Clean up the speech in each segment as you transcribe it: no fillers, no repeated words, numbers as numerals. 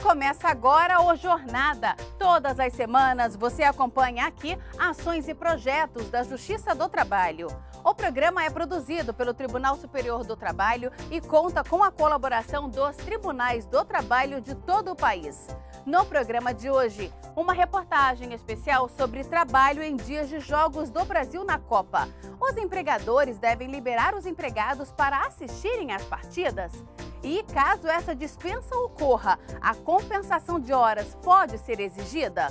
Começa agora o Jornada. Todas as semanas você acompanha aqui ações e projetos da Justiça do Trabalho. O programa é produzido pelo Tribunal Superior do Trabalho e conta com a colaboração dos tribunais do trabalho de todo o país. No programa de hoje, uma reportagem especial sobre trabalho em dias de Jogos do Brasil na Copa. Os empregadores devem liberar os empregados para assistirem às partidas? E caso essa dispensa ocorra, a compensação de horas pode ser exigida?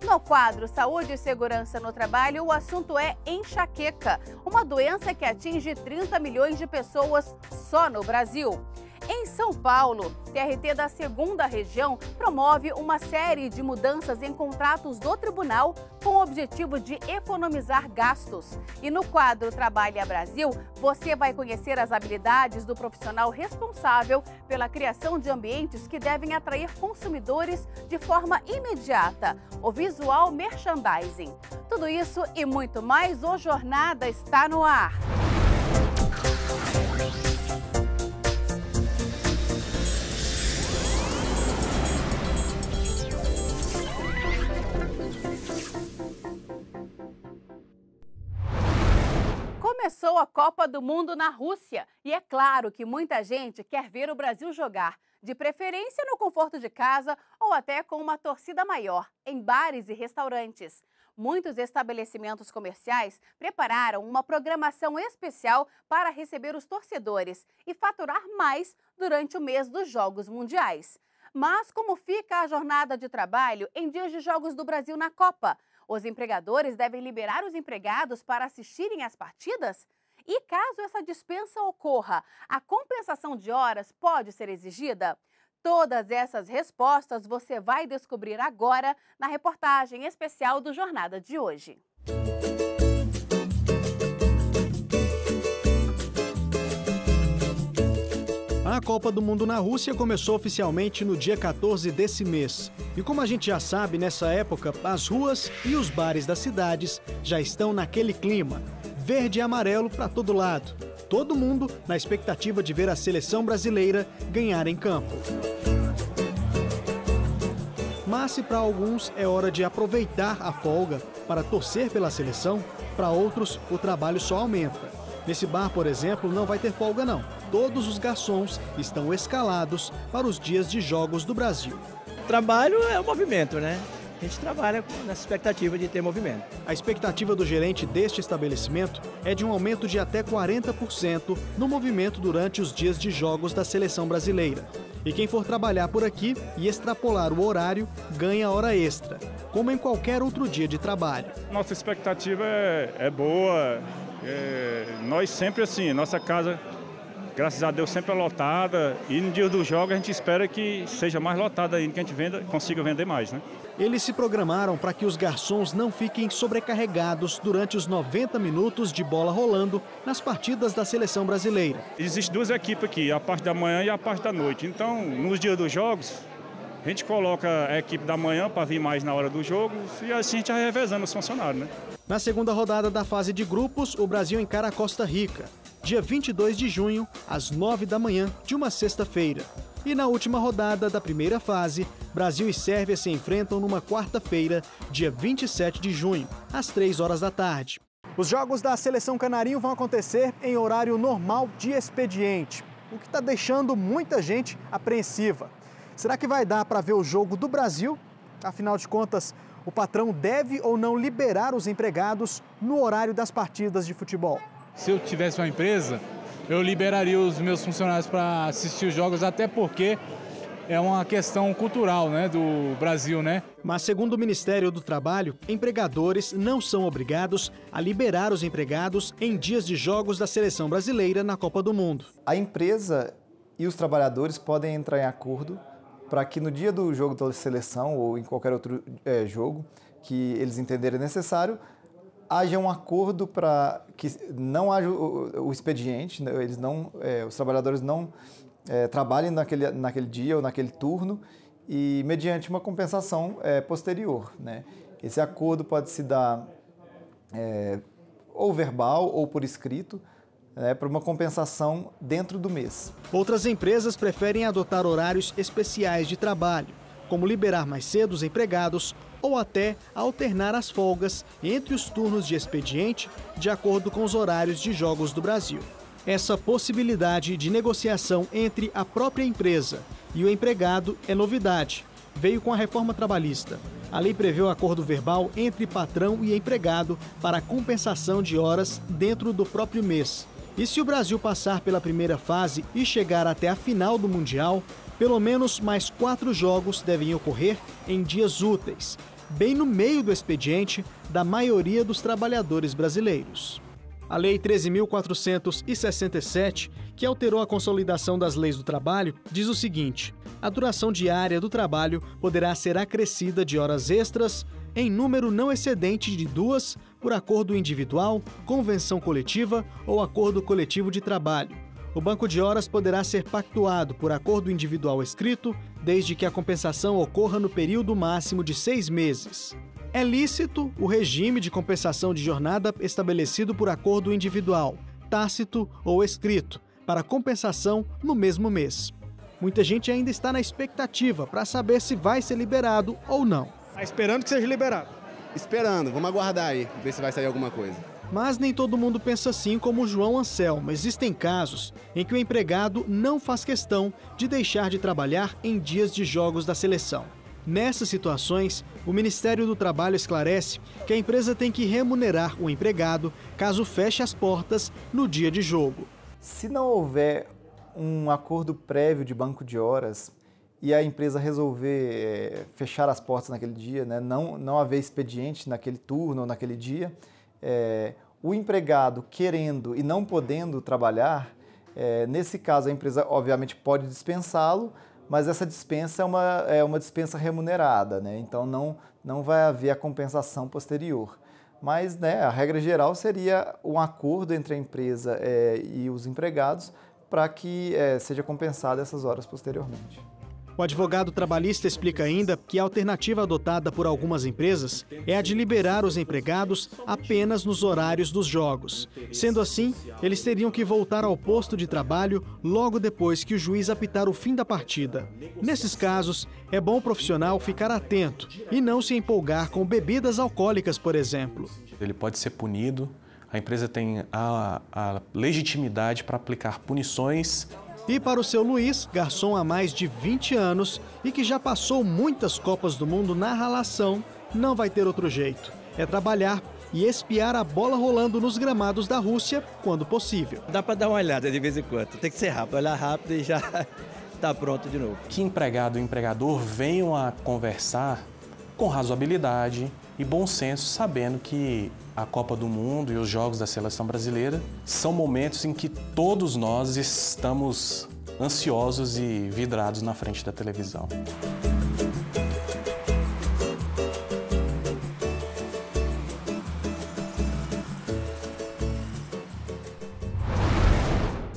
No quadro Saúde e Segurança no Trabalho, o assunto é enxaqueca, uma doença que atinge 30 milhões de pessoas só no Brasil. Em São Paulo, TRT da 2ª Região promove uma série de mudanças em contratos do tribunal com o objetivo de economizar gastos. E no quadro Trabalha Brasil, você vai conhecer as habilidades do profissional responsável pela criação de ambientes que devem atrair consumidores de forma imediata, o visual merchandising. Tudo isso e muito mais, o Jornada está no ar. Começou a Copa do Mundo na Rússia e é claro que muita gente quer ver o Brasil jogar, de preferência no conforto de casa ou até com uma torcida maior, em bares e restaurantes. Muitos estabelecimentos comerciais prepararam uma programação especial para receber os torcedores e faturar mais durante o mês dos Jogos Mundiais. Mas como fica a jornada de trabalho em dias de Jogos do Brasil na Copa? Os empregadores devem liberar os empregados para assistirem às partidas? E caso essa dispensa ocorra, a compensação de horas pode ser exigida? Todas essas respostas você vai descobrir agora na reportagem especial do Jornada de hoje. A Copa do Mundo na Rússia começou oficialmente no dia 14 desse mês. E como a gente já sabe, nessa época, as ruas e os bares das cidades já estão naquele clima, verde e amarelo para todo lado. Todo mundo na expectativa de ver a seleção brasileira ganhar em campo. Mas se para alguns é hora de aproveitar a folga para torcer pela seleção, para outros o trabalho só aumenta. Nesse bar, por exemplo, não vai ter folga não. Todos os garçons estão escalados para os dias de Jogos do Brasil. Trabalho é um movimento, né? A gente trabalha nessa expectativa de ter movimento. A expectativa do gerente deste estabelecimento é de um aumento de até 40% no movimento durante os dias de Jogos da Seleção Brasileira. E quem for trabalhar por aqui e extrapolar o horário, ganha hora extra, como em qualquer outro dia de trabalho. Nossa expectativa é boa. Nós sempre assim, nossa casa, graças a Deus, sempre é lotada e no dia dos jogos a gente espera que seja mais lotada ainda, que a gente consiga vender mais, né? Eles se programaram para que os garçons não fiquem sobrecarregados durante os 90 minutos de bola rolando nas partidas da seleção brasileira. Existem duas equipes aqui, a parte da manhã e a parte da noite. Então, nos dias dos jogos, a gente coloca a equipe da manhã para vir mais na hora do jogo e assim a gente vai revezando os funcionários, né? Na segunda rodada da fase de grupos, o Brasil encara a Costa Rica, dia 22 de junho, às 9 da manhã de uma sexta-feira. E na última rodada da primeira fase, Brasil e Sérvia se enfrentam numa quarta-feira, dia 27 de junho, às 3 horas da tarde. Os jogos da Seleção Canarinho vão acontecer em horário normal de expediente, o que está deixando muita gente apreensiva. Será que vai dar para ver o jogo do Brasil? Afinal de contas, o patrão deve ou não liberar os empregados no horário das partidas de futebol? Se eu tivesse uma empresa, eu liberaria os meus funcionários para assistir os jogos, até porque é uma questão cultural, né, do Brasil, né? Mas segundo o Ministério do Trabalho, empregadores não são obrigados a liberar os empregados em dias de jogos da seleção brasileira na Copa do Mundo. A empresa e os trabalhadores podem entrar em acordo para que no dia do jogo da seleção ou em qualquer outro jogo que eles entenderem necessário, haja um acordo para que não haja o expediente, os trabalhadores não trabalhem naquele dia ou naquele turno e mediante uma compensação posterior, né? Esse acordo pode se dar ou verbal ou por escrito, para uma compensação dentro do mês. Outras empresas preferem adotar horários especiais de trabalho. como liberar mais cedo os empregados ou até alternar as folgas entre os turnos de expediente de acordo com os horários de jogos do Brasil. Essa possibilidade de negociação entre a própria empresa e o empregado é novidade. Veio com a reforma trabalhista. A lei prevê o acordo verbal entre patrão e empregado para a compensação de horas dentro do próprio mês. E se o Brasil passar pela primeira fase e chegar até a final do Mundial, pelo menos mais 4 jogos devem ocorrer em dias úteis, bem no meio do expediente da maioria dos trabalhadores brasileiros. A Lei 13.467, que alterou a consolidação das leis do trabalho, diz o seguinte: a duração diária do trabalho poderá ser acrescida de horas extras em número não excedente de 2 por acordo individual, convenção coletiva ou acordo coletivo de trabalho. O banco de horas poderá ser pactuado por acordo individual escrito, desde que a compensação ocorra no período máximo de 6 meses. É lícito o regime de compensação de jornada estabelecido por acordo individual, tácito ou escrito, para compensação no mesmo mês. Muita gente ainda está na expectativa para saber se vai ser liberado ou não. Está esperando que seja liberado? Esperando, vamos aguardar aí, ver se vai sair alguma coisa. Mas nem todo mundo pensa assim como o João Anselmo. Existem casos em que o empregado não faz questão de deixar de trabalhar em dias de jogos da seleção. Nessas situações, o Ministério do Trabalho esclarece que a empresa tem que remunerar o empregado caso feche as portas no dia de jogo. Se não houver um acordo prévio de banco de horas e a empresa resolver fechar as portas naquele dia, né, não haver expediente naquele turno ou naquele dia, o empregado querendo e não podendo trabalhar, nesse caso a empresa obviamente pode dispensá-lo, mas essa dispensa é uma dispensa remunerada, né? Então não vai haver a compensação posterior. Mas, né, a regra geral seria um acordo entre a empresa e os empregados para que seja compensada essas horas posteriormente. O advogado trabalhista explica ainda que a alternativa adotada por algumas empresas é a de liberar os empregados apenas nos horários dos jogos. Sendo assim, eles teriam que voltar ao posto de trabalho logo depois que o juiz apitar o fim da partida. Nesses casos, é bom o profissional ficar atento e não se empolgar com bebidas alcoólicas, por exemplo. Ele pode ser punido, a empresa tem a legitimidade para aplicar punições. E para o seu Luiz, garçom há mais de 20 anos e que já passou muitas Copas do Mundo na ralação, não vai ter outro jeito. É trabalhar e espiar a bola rolando nos gramados da Rússia quando possível. Dá para dar uma olhada de vez em quando, tem que ser rápido, olhar rápido e já está pronto de novo. Que empregado e empregador venham a conversar com razoabilidade e bom senso, sabendo que a Copa do Mundo e os Jogos da Seleção Brasileira são momentos em que todos nós estamos ansiosos e vidrados na frente da televisão.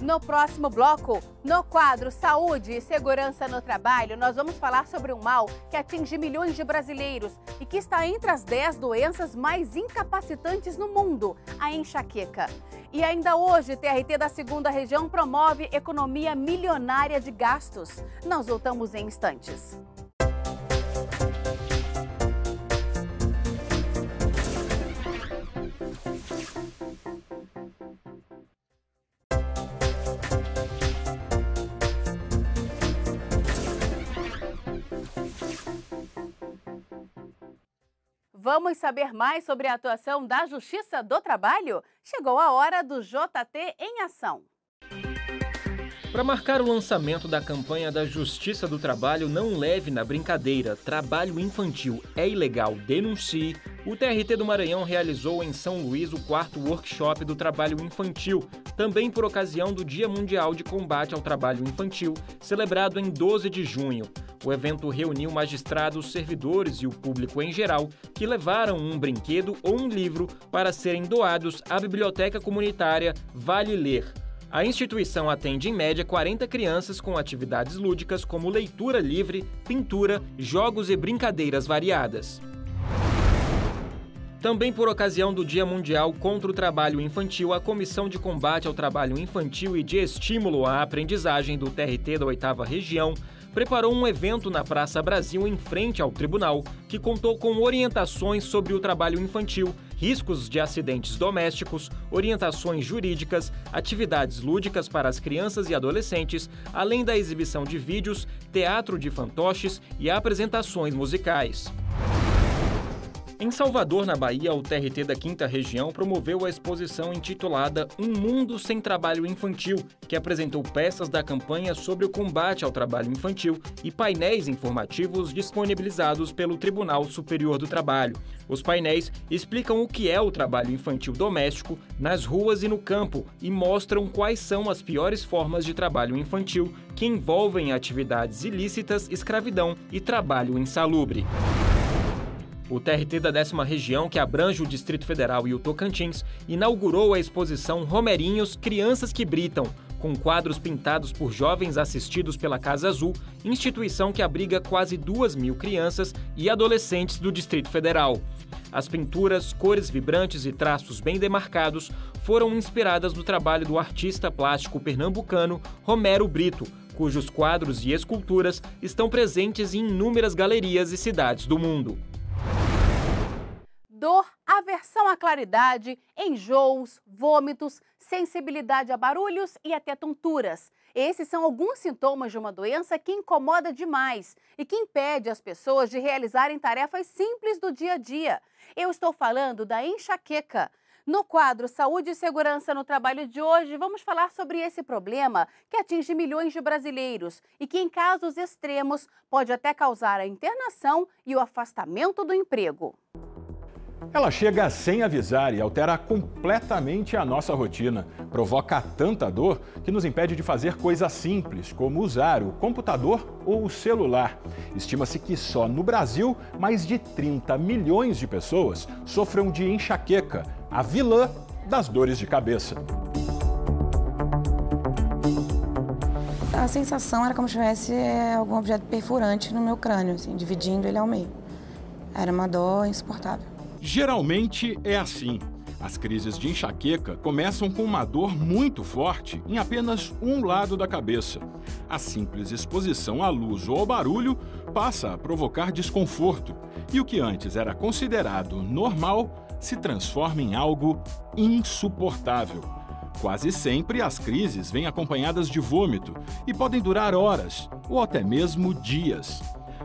No próximo bloco, no quadro Saúde e Segurança no Trabalho, nós vamos falar sobre um mal que atinge milhões de brasileiros e que está entre as 10 doenças mais incapacitantes no mundo, a enxaqueca. E ainda hoje, TRT da 2ª Região promove economia milionária de gastos. Nós voltamos em instantes. Vamos saber mais sobre a atuação da Justiça do Trabalho? Chegou a hora do JT em Ação. Para marcar o lançamento da campanha da Justiça do Trabalho, não leve na brincadeira, trabalho infantil é ilegal, denuncie, o TRT do Maranhão realizou em São Luís o 4º workshop do trabalho infantil, também por ocasião do Dia Mundial de Combate ao Trabalho Infantil, celebrado em 12 de junho. O evento reuniu magistrados, servidores e o público em geral que levaram um brinquedo ou um livro para serem doados à biblioteca comunitária Vale Ler. A instituição atende em média 40 crianças com atividades lúdicas como leitura livre, pintura, jogos e brincadeiras variadas. Também por ocasião do Dia Mundial contra o Trabalho Infantil, a Comissão de Combate ao Trabalho Infantil e de Estímulo à Aprendizagem do TRT da 8ª Região preparou um evento na Praça Brasil em frente ao tribunal, que contou com orientações sobre o trabalho infantil, riscos de acidentes domésticos, orientações jurídicas, atividades lúdicas para as crianças e adolescentes, além da exibição de vídeos, teatro de fantoches e apresentações musicais. Em Salvador, na Bahia, o TRT da 5ª Região promoveu a exposição intitulada Um Mundo Sem Trabalho Infantil, que apresentou peças da campanha sobre o combate ao trabalho infantil e painéis informativos disponibilizados pelo Tribunal Superior do Trabalho. Os painéis explicam o que é o trabalho infantil doméstico nas ruas e no campo e mostram quais são as piores formas de trabalho infantil que envolvem atividades ilícitas, escravidão e trabalho insalubre. O TRT da 10ª Região, que abrange o Distrito Federal e o Tocantins, inaugurou a exposição Romerinhos Crianças que Britam, com quadros pintados por jovens assistidos pela Casa Azul, instituição que abriga quase 2.000 crianças e adolescentes do Distrito Federal. As pinturas, cores vibrantes e traços bem demarcados foram inspiradas no trabalho do artista plástico pernambucano Romero Brito, cujos quadros e esculturas estão presentes em inúmeras galerias e cidades do mundo. Dor, aversão à claridade, enjoos, vômitos, sensibilidade a barulhos e até tonturas. Esses são alguns sintomas de uma doença que incomoda demais e que impede as pessoas de realizarem tarefas simples do dia a dia. Eu estou falando da enxaqueca. No quadro Saúde e Segurança no Trabalho de hoje, vamos falar sobre esse problema que atinge milhões de brasileiros e que, em casos extremos, pode até causar a internação e o afastamento do emprego. Ela chega sem avisar e altera completamente a nossa rotina. Provoca tanta dor que nos impede de fazer coisas simples, como usar o computador ou o celular. Estima-se que só no Brasil, mais de 30 milhões de pessoas sofram de enxaqueca, a vilã das dores de cabeça. A sensação era como se tivesse algum objeto perfurante no meu crânio, assim, dividindo ele ao meio. Era uma dor insuportável. Geralmente é assim. As crises de enxaqueca começam com uma dor muito forte em apenas um lado da cabeça. A simples exposição à luz ou ao barulho passa a provocar desconforto. E o que antes era considerado normal se transforma em algo insuportável. Quase sempre as crises vêm acompanhadas de vômito e podem durar horas ou até mesmo dias.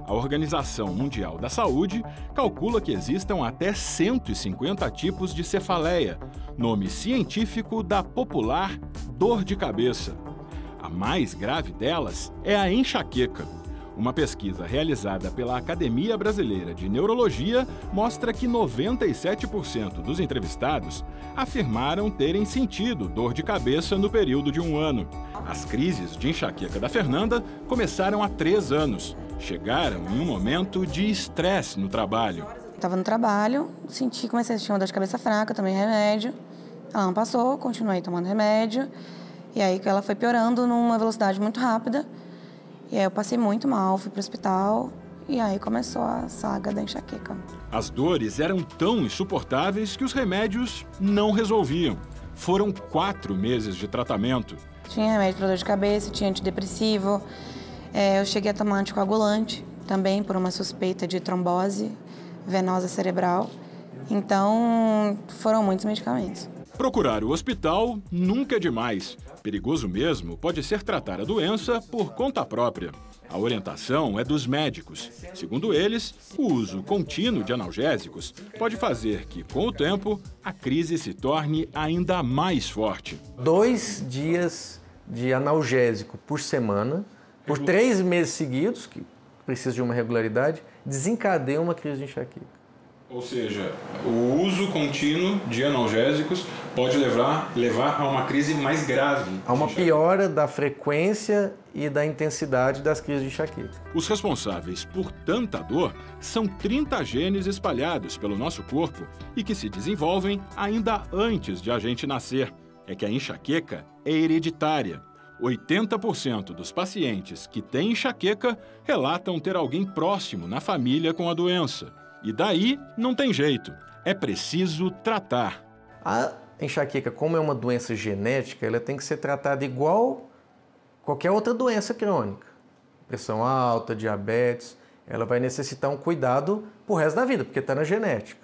A Organização Mundial da Saúde calcula que existam até 150 tipos de cefaleia, nome científico da popular dor de cabeça. A mais grave delas é a enxaqueca. Uma pesquisa realizada pela Academia Brasileira de Neurologia mostra que 97% dos entrevistados afirmaram terem sentido dor de cabeça no período de um ano. As crises de enxaqueca da Fernanda começaram há 3 anos. Chegaram em um momento de estresse no trabalho. Estava no trabalho, comecei a sentir uma dor de cabeça fraca, tomei remédio. Ela não passou, continuei tomando remédio. E aí ela foi piorando numa velocidade muito rápida. E aí eu passei muito mal, fui para o hospital. E aí começou a saga da enxaqueca. As dores eram tão insuportáveis que os remédios não resolviam. Foram 4 meses de tratamento. Tinha remédio para dor de cabeça, tinha antidepressivo. Eu cheguei a tomar anticoagulante, também por uma suspeita de trombose venosa cerebral. Então, foram muitos medicamentos. Procurar o hospital nunca é demais. Perigoso mesmo pode ser tratar a doença por conta própria. A orientação é dos médicos. Segundo eles, o uso contínuo de analgésicos pode fazer que, com o tempo, a crise se torne ainda mais forte. 2 dias de analgésico por semana, por 3 meses seguidos, que precisa de uma regularidade, desencadeia uma crise de enxaqueca. Ou seja, o uso contínuo de analgésicos pode levar a uma crise mais grave. Há uma piora da frequência e da intensidade das crises de enxaqueca. Os responsáveis por tanta dor são 30 genes espalhados pelo nosso corpo e que se desenvolvem ainda antes de a gente nascer. É que a enxaqueca é hereditária. 80% dos pacientes que têm enxaqueca relatam ter alguém próximo na família com a doença. E daí não tem jeito, é preciso tratar. A enxaqueca, como é uma doença genética, ela tem que ser tratada igual qualquer outra doença crônica. pressão alta, diabetes, ela vai necessitar um cuidado pro resto da vida, porque está na genética.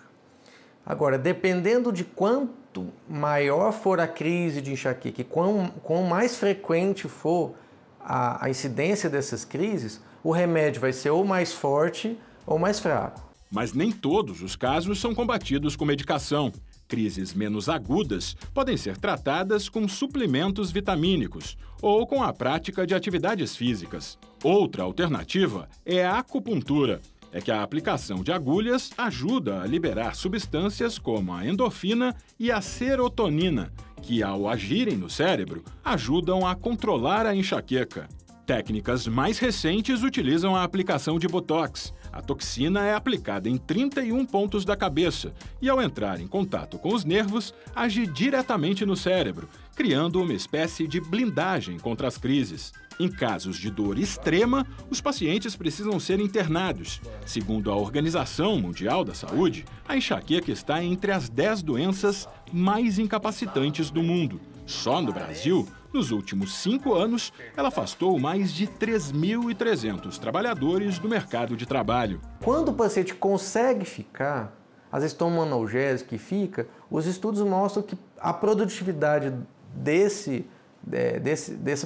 Agora, dependendo de quanto maior for a crise de enxaqueca e quão mais frequente for a incidência dessas crises, o remédio vai ser ou mais forte ou mais fraco. Mas nem todos os casos são combatidos com medicação. Crises menos agudas podem ser tratadas com suplementos vitamínicos ou com a prática de atividades físicas. Outra alternativa é a acupuntura. É que a aplicação de agulhas ajuda a liberar substâncias como a endorfina e a serotonina, que, ao agirem no cérebro, ajudam a controlar a enxaqueca. Técnicas mais recentes utilizam a aplicação de botox. A toxina é aplicada em 31 pontos da cabeça e, ao entrar em contato com os nervos, age diretamente no cérebro, criando uma espécie de blindagem contra as crises. Em casos de dor extrema, os pacientes precisam ser internados. Segundo a Organização Mundial da Saúde, a enxaqueca está entre as 10 doenças mais incapacitantes do mundo. Só no Brasil, nos últimos 5 anos, ela afastou mais de 3.300 trabalhadores do mercado de trabalho. Quando o paciente consegue ficar, às vezes toma um analgésico e fica, os estudos mostram que a produtividade dessa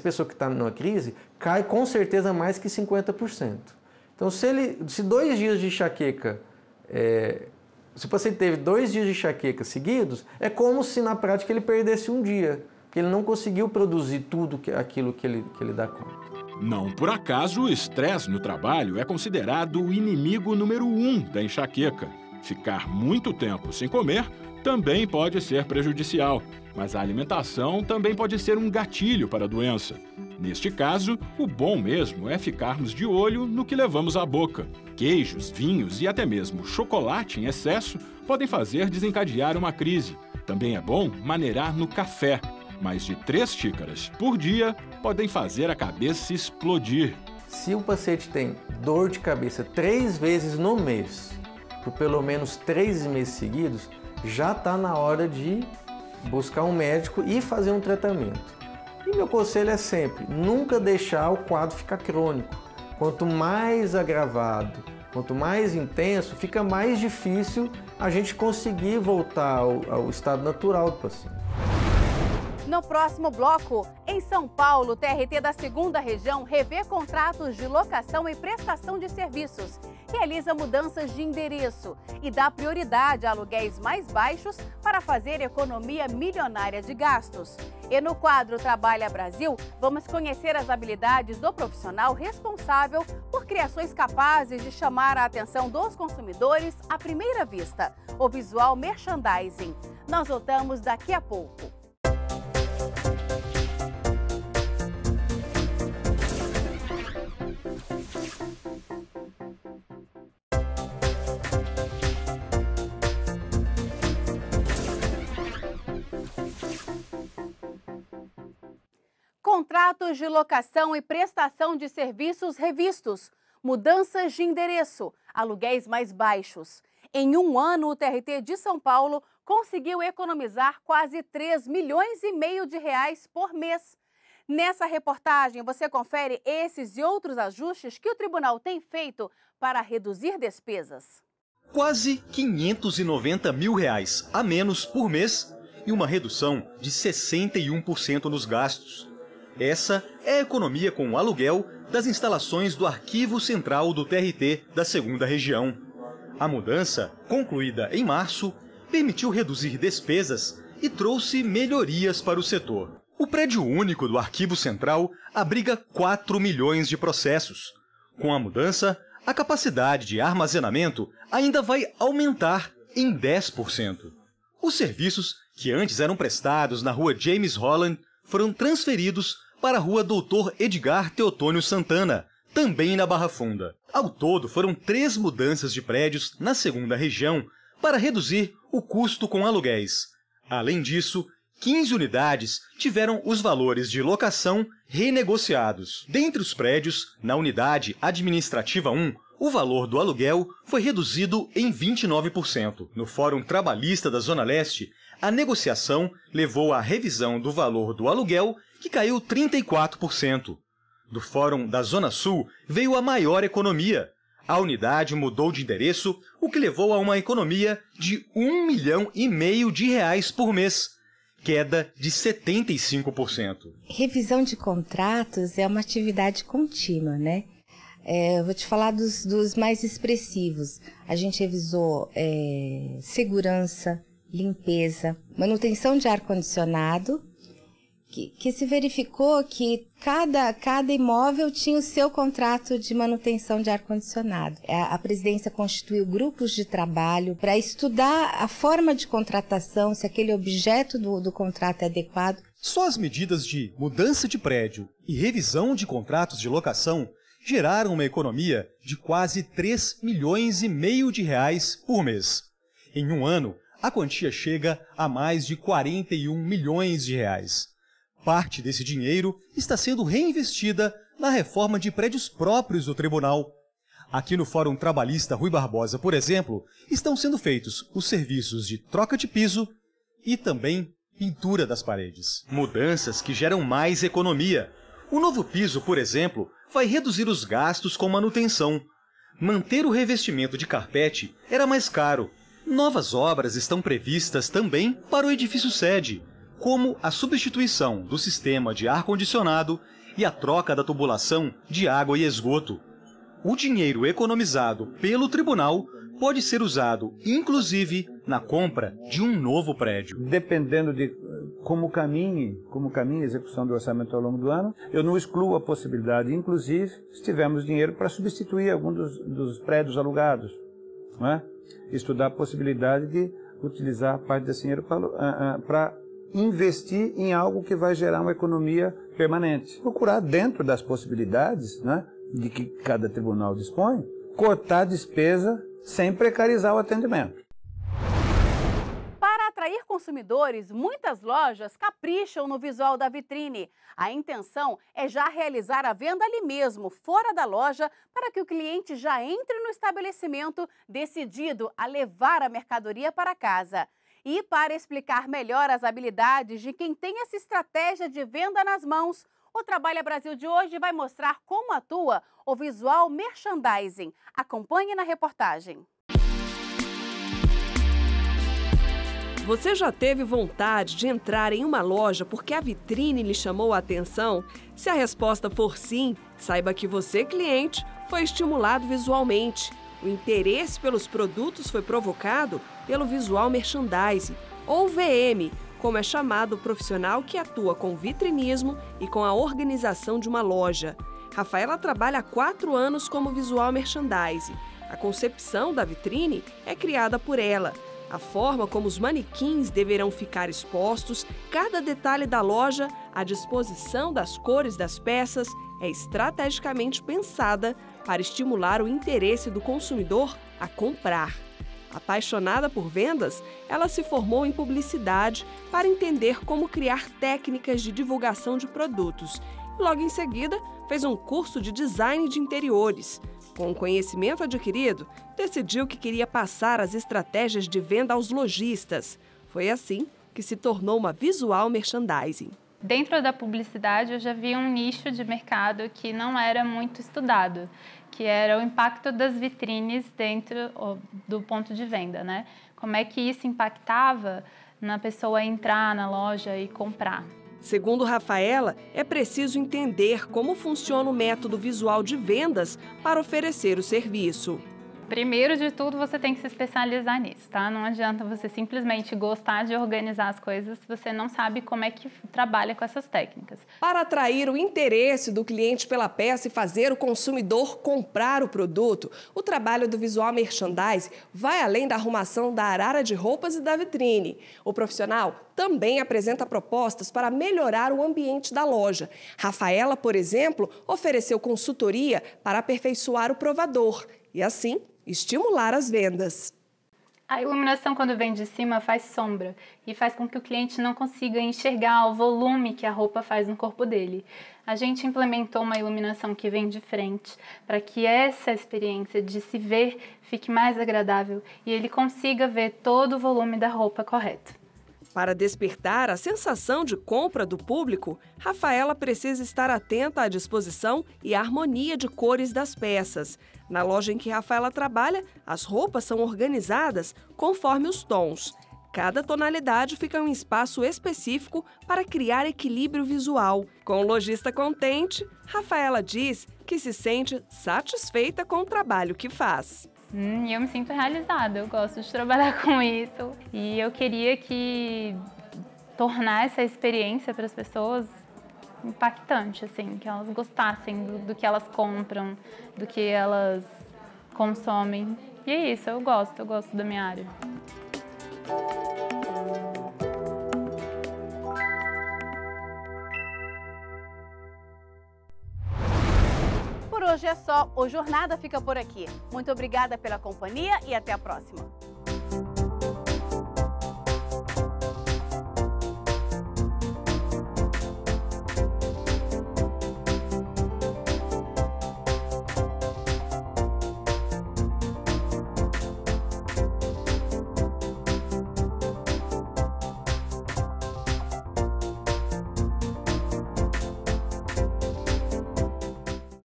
pessoa que está numa crise cai com certeza mais que 50%. Então, se 2 dias de enxaqueca, se o paciente teve 2 dias de enxaqueca seguidos, é como se na prática ele perdesse um dia, porque ele não conseguiu produzir tudo aquilo que ele dá conta. Não por acaso, o estresse no trabalho é considerado o inimigo número 1 da enxaqueca. Ficar muito tempo sem comer também pode ser prejudicial, mas a alimentação também pode ser um gatilho para a doença. Neste caso, o bom mesmo é ficarmos de olho no que levamos à boca. Queijos, vinhos e até mesmo chocolate em excesso podem fazer desencadear uma crise. Também é bom maneirar no café. Mais de 3 xícaras por dia podem fazer a cabeça explodir. Se o paciente tem dor de cabeça 3 vezes no mês, por pelo menos 3 meses seguidos, já está na hora de buscar um médico e fazer um tratamento. E meu conselho é sempre, nunca deixar o quadro ficar crônico. Quanto mais agravado, quanto mais intenso, fica mais difícil a gente conseguir voltar ao estado natural do paciente. No próximo bloco, em São Paulo, o TRT da 2ª Região revê contratos de locação e prestação de serviços, realiza mudanças de endereço e dá prioridade a aluguéis mais baixos para fazer economia milionária de gastos. E no quadro Trabalha Brasil, vamos conhecer as habilidades do profissional responsável por criações capazes de chamar a atenção dos consumidores à primeira vista, o visual merchandising. Nós voltamos daqui a pouco. Contratos de locação e prestação de serviços revistos, mudanças de endereço, aluguéis mais baixos. Em um ano, o TRT de São Paulo conseguiu economizar quase 3,5 milhões de reais por mês. Nessa reportagem, você confere esses e outros ajustes que o tribunal tem feito para reduzir despesas. Quase 590 mil reais a menos por mês e uma redução de 61% nos gastos. Essa é a economia com o aluguel das instalações do Arquivo Central do TRT da 2ª Região. A mudança, concluída em março, permitiu reduzir despesas e trouxe melhorias para o setor. O prédio único do Arquivo Central abriga 4 milhões de processos. Com a mudança, a capacidade de armazenamento ainda vai aumentar em 10%. Os serviços que antes eram prestados na rua James Holland foram transferidos para a rua Dr. Edgar Teotônio Santana, também na Barra Funda. Ao todo, foram 3 mudanças de prédios na 2ª Região para reduzir o custo com aluguéis. Além disso, 15 unidades tiveram os valores de locação renegociados. Dentre os prédios, na Unidade Administrativa 1, o valor do aluguel foi reduzido em 29%. No Fórum Trabalhista da Zona Leste, a negociação levou à revisão do valor do aluguel, que caiu 34%. Do Fórum da Zona Sul veio a maior economia. A unidade mudou de endereço, o que levou a uma economia de R$1,5 milhão por mês, queda de 75%. Revisão de contratos é uma atividade contínua, né? Eu vou te falar dos mais expressivos. A gente revisou segurança, limpeza, manutenção de ar-condicionado, que se verificou que cada imóvel tinha o seu contrato de manutenção de ar-condicionado. A presidência constituiu grupos de trabalho para estudar a forma de contratação, se aquele objeto do contrato é adequado. Só as medidas de mudança de prédio e revisão de contratos de locação geraram uma economia de quase R$3,5 milhões por mês. Em um ano, a quantia chega a mais de R$41 milhões. Parte desse dinheiro está sendo reinvestida na reforma de prédios próprios do tribunal. Aqui no Fórum Trabalhista Rui Barbosa, por exemplo, estão sendo feitos os serviços de troca de piso e também pintura das paredes. Mudanças que geram mais economia. O novo piso, por exemplo, vai reduzir os gastos com manutenção. Manter o revestimento de carpete era mais caro. Novas obras estão previstas também para o edifício sede, como a substituição do sistema de ar-condicionado e a troca da tubulação de água e esgoto. O dinheiro economizado pelo tribunal pode ser usado, inclusive, na compra de um novo prédio. Dependendo de como caminhe a execução do orçamento ao longo do ano, eu não excluo a possibilidade, inclusive, se tivermos dinheiro para substituir algum dos prédios alugados, não é? Estudar a possibilidade de utilizar parte desse dinheiro para investir em algo que vai gerar uma economia permanente. Procurar, dentro das possibilidades, né, de que cada tribunal dispõe, cortar a despesa sem precarizar o atendimento. Para atrair consumidores, muitas lojas capricham no visual da vitrine. A intenção é já realizar a venda ali mesmo, fora da loja, para que o cliente já entre no estabelecimento decidido a levar a mercadoria para casa. E para explicar melhor as habilidades de quem tem essa estratégia de venda nas mãos, o Trabalha Brasil de hoje vai mostrar como atua o visual merchandising. Acompanhe na reportagem. Você já teve vontade de entrar em uma loja porque a vitrine lhe chamou a atenção? Se a resposta for sim, saiba que você, cliente, foi estimulado visualmente. O interesse pelos produtos foi provocado pelo visual merchandising, ou VM, como é chamado o profissional que atua com vitrinismo e com a organização de uma loja. Rafaela trabalha há 4 anos como visual merchandising. A concepção da vitrine é criada por ela. A forma como os manequins deverão ficar expostos, cada detalhe da loja, a disposição das cores das peças é estrategicamente pensada para estimular o interesse do consumidor a comprar. Apaixonada por vendas, ela se formou em publicidade para entender como criar técnicas de divulgação de produtos. Logo em seguida, fez um curso de design de interiores. Com o conhecimento adquirido, decidiu que queria passar as estratégias de venda aos lojistas. Foi assim que se tornou uma visual merchandising. Dentro da publicidade, eu já vi um nicho de mercado que não era muito estudado, que era o impacto das vitrines dentro do ponto de venda, né? Como é que isso impactava na pessoa entrar na loja e comprar. Segundo Rafaela, é preciso entender como funciona o método visual de vendas para oferecer o serviço. Primeiro de tudo, você tem que se especializar nisso, tá? Não adianta você simplesmente gostar de organizar as coisas se você não sabe como é que trabalha com essas técnicas. Para atrair o interesse do cliente pela peça e fazer o consumidor comprar o produto, o trabalho do visual merchandising vai além da arrumação da arara de roupas e da vitrine. O profissional também apresenta propostas para melhorar o ambiente da loja. Rafaela, por exemplo, ofereceu consultoria para aperfeiçoar o provador e, assim, estimular as vendas. A iluminação, quando vem de cima, faz sombra e faz com que o cliente não consiga enxergar o volume que a roupa faz no corpo dele. A gente implementou uma iluminação que vem de frente para que essa experiência de se ver fique mais agradável e ele consiga ver todo o volume da roupa correto. Para despertar a sensação de compra do público, Rafaela precisa estar atenta à disposição e à harmonia de cores das peças. Na loja em que Rafaela trabalha, as roupas são organizadas conforme os tons. Cada tonalidade fica em um espaço específico para criar equilíbrio visual. Com o lojista contente, Rafaela diz que se sente satisfeita com o trabalho que faz. Eu me sinto realizada, eu gosto de trabalhar com isso. E eu queria tornar essa experiência para as pessoas impactante, assim, que elas gostassem do que elas compram, do que elas consomem. E é isso, eu gosto da minha área. Por hoje é só, o Jornada fica por aqui. Muito obrigada pela companhia e até a próxima.